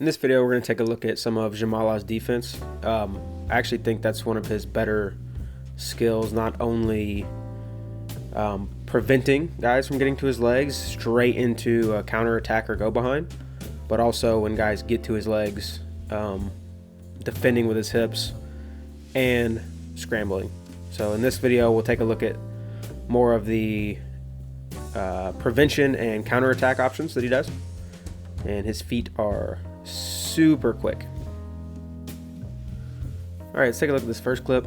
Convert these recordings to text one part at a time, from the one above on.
In this video, we're going to take a look at some of Zhamalov's defense. I actually think that's one of his better skills, not only preventing guys from getting to his legs straight into a counterattack or go behind, but also when guys get to his legs, defending with his hips and scrambling. So in this video, we'll take a look at more of the prevention and counterattack options that he does. And his feet are super quick. All right, let's take a look at this first clip.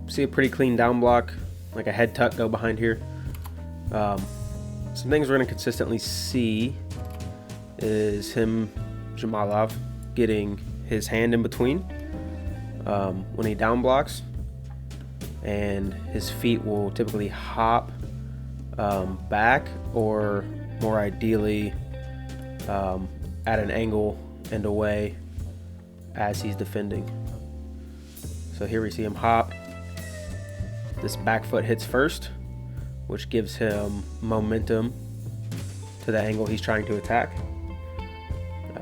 See a pretty clean down block, like a head tuck go behind here. Some things we're going to consistently see is him, Zhamalov, getting his hand in between when he down blocks, and his feet will typically hop back, or more ideally at an angle and away as he's defending. So here we see him hop. This back foot hits first, which gives him momentum to the angle he's trying to attack.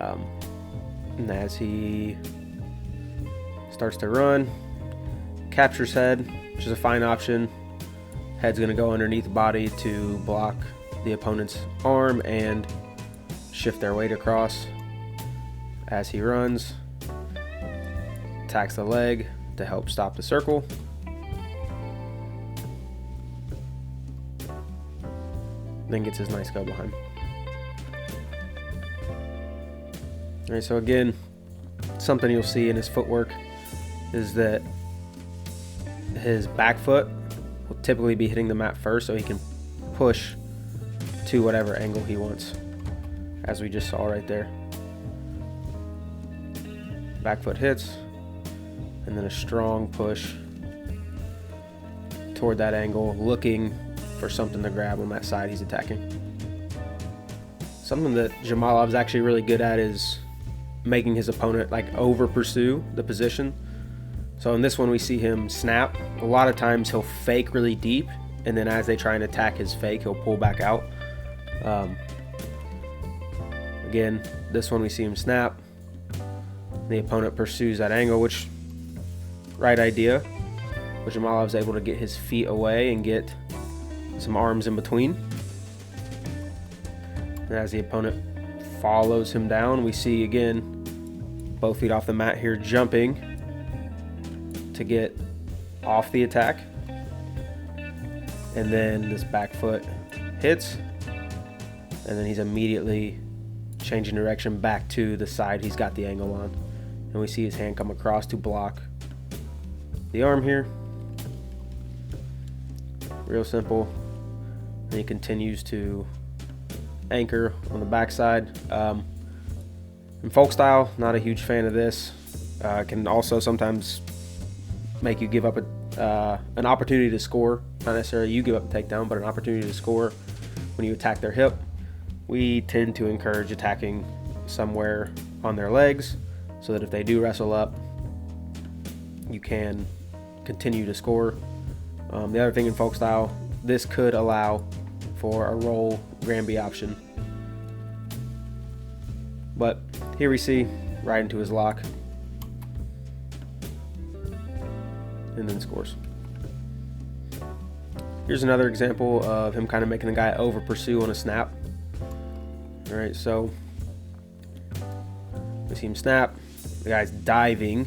And as he starts to run, captures head, which is a fine option. Head's going to go underneath the body to block the opponent's arm and shift their weight across. As he runs, attacks the leg to help stop the circle. Then gets his nice go behind. All right, so again, something you'll see in his footwork is that his back foot will typically be hitting the mat first, so he can push to whatever angle he wants, as we just saw right there. Back foot hits, and then a strong push toward that angle, looking for something to grab on that side he's attacking. Something that Zhamalov's actually really good at is making his opponent like over pursue the position. So in this one, we see him snap. A lot of times he'll fake really deep, and then as they try and attack his fake, he'll pull back out. Again, this one we see him snap. The opponent pursues that angle, which, right idea. But Zhamalov's able to get his feet away and get some arms in between. And as the opponent follows him down, we see again both feet off the mat here, jumping to get off the attack. And then this back foot hits, and then he's immediately changing direction back to the side he's got the angle on. And we see his hand come across to block the arm here. Real simple. And he continues to anchor on the backside. In folk style, not a huge fan of this. Can also sometimes make you give up an opportunity to score. Not necessarily you give up a takedown, but an opportunity to score when you attack their hip. We tend to encourage attacking somewhere on their legs, so that if they do wrestle up, you can continue to score. The other thing in folk style, this could allow for a roll Granby option. But here we see right into his lock, and then scores. Here's another example of him kind of making the guy over pursue on a snap. All right, so we see him snap. The guy's diving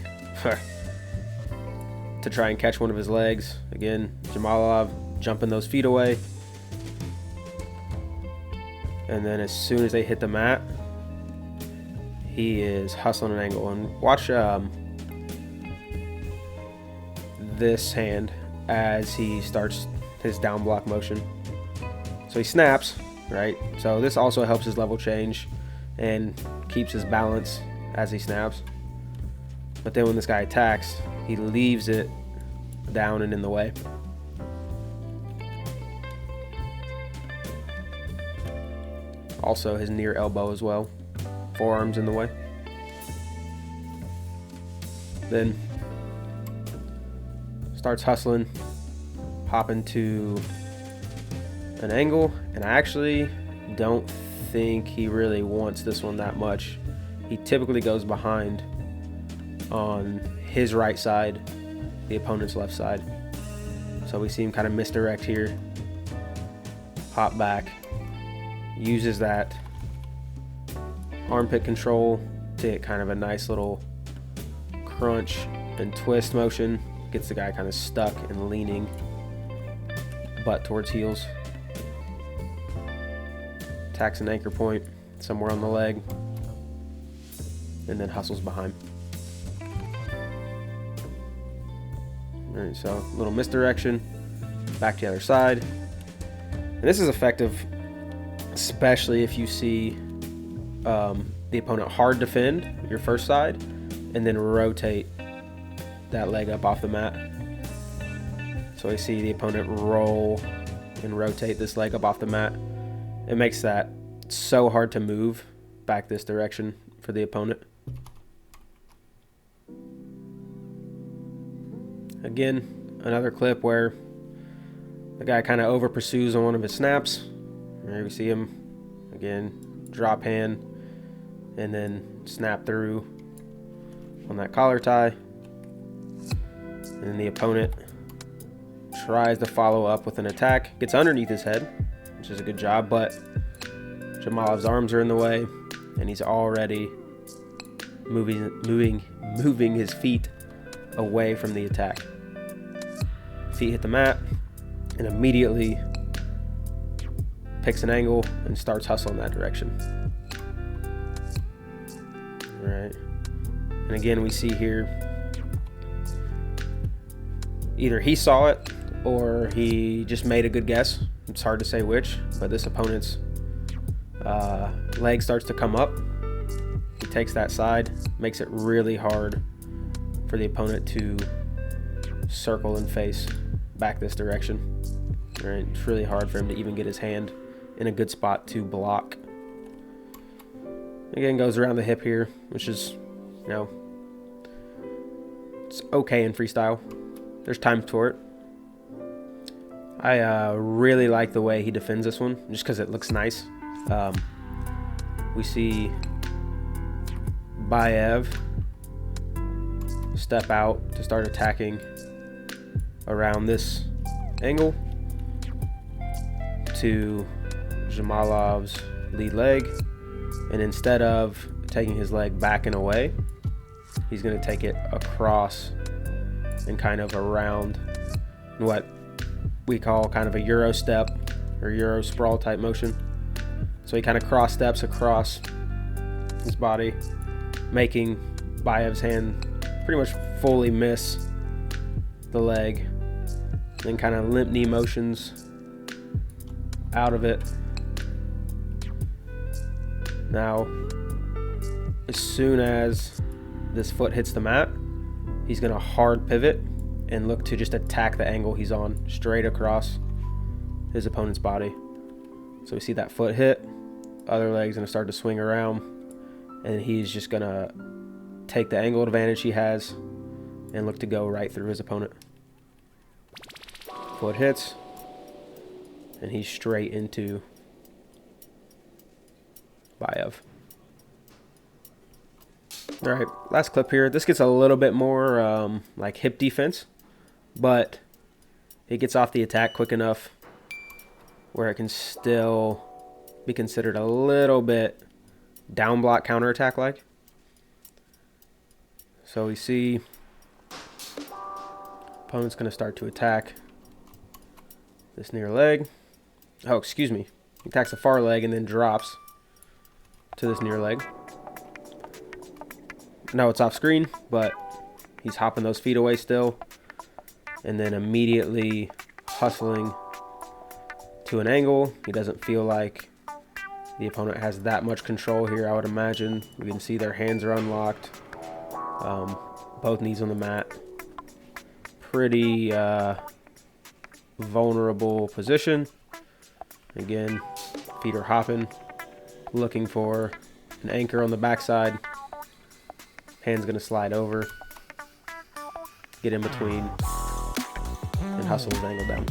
to try and catch one of his legs. Again, Zhamalov jumping those feet away. And then as soon as they hit the mat, he is hustling an angle. And watch this hand as he starts his down block motion. So he snaps, right? So this also helps his level change and keeps his balance as he snaps. But then when this guy attacks, he leaves it down and in the way. Also his near elbow as well. Forearms in the way. Then starts hustling, hopping to an angle, and I actually don't think he really wants this one that much. he typically goes behind on his right side, the opponent's left side. So we see him kind of misdirect here, hop back, uses that armpit control to hit kind of a nice little crunch and twist motion, gets the guy kind of stuck and leaning butt towards heels. Attacks an anchor point somewhere on the leg, and then hustles behind. Alright, so a little misdirection, back to the other side. And this is effective, especially if you see the opponent hard defend your first side, and then rotate that leg up off the mat. So we see the opponent roll and rotate this leg up off the mat. It makes that so hard to move back this direction for the opponent. Again, another clip where the guy kind of over pursues on one of his snaps. There we see him again, drop hand and then snap through on that collar tie. And then the opponent tries to follow up with an attack, gets underneath his head, which is a good job, but Zhamalov's arms are in the way, and he's already moving his feet away from the attack. Feet hit the mat, and immediately picks an angle and starts hustling that direction. All right, and again we see here either he saw it or he just made a good guess. It's hard to say which, but this opponent's leg starts to come up. He takes that side, makes it really hard for the opponent to circle and face back this direction. Right? It's really hard for him to even get his hand in a good spot to block. Again, goes around the hip here, which is, you know, it's okay in freestyle. There's time for it. I really like the way he defends this one, just because it looks nice. We see Bayev step out to start attacking around this angle to Zhamalov's lead leg, and instead of taking his leg back and away, he's going to take it across and kind of around what we call kind of a Euro step or Euro sprawl type motion. So he kind of cross steps across his body, making Bayev's hand pretty much fully miss the leg, then kind of limp knee motions out of it. Now, as soon as this foot hits the mat, he's going to hard pivot and look to just attack the angle he's on straight across his opponent's body. So we see that foot hit, other leg's going to start to swing around, and he's just going to take the angle advantage he has and look to go right through his opponent. Foot hits, and he's straight into Bayev. All right, last clip here. This gets a little bit more like hip defense, but it gets off the attack quick enough where it can still be considered a little bit down block counterattack like. So we see opponent's going to start to attack this near leg. Oh, excuse me. He attacks the far leg and then drops to this near leg. Now it's off screen, but he's hopping those feet away still, and then immediately hustling to an angle. He doesn't feel like the opponent has that much control here, I would imagine. We can see their hands are unlocked, both knees on the mat. Pretty vulnerable position. Again, feet are hopping, looking for an anchor on the backside. Hand's going to slide over, get in between, and hustle his angle down.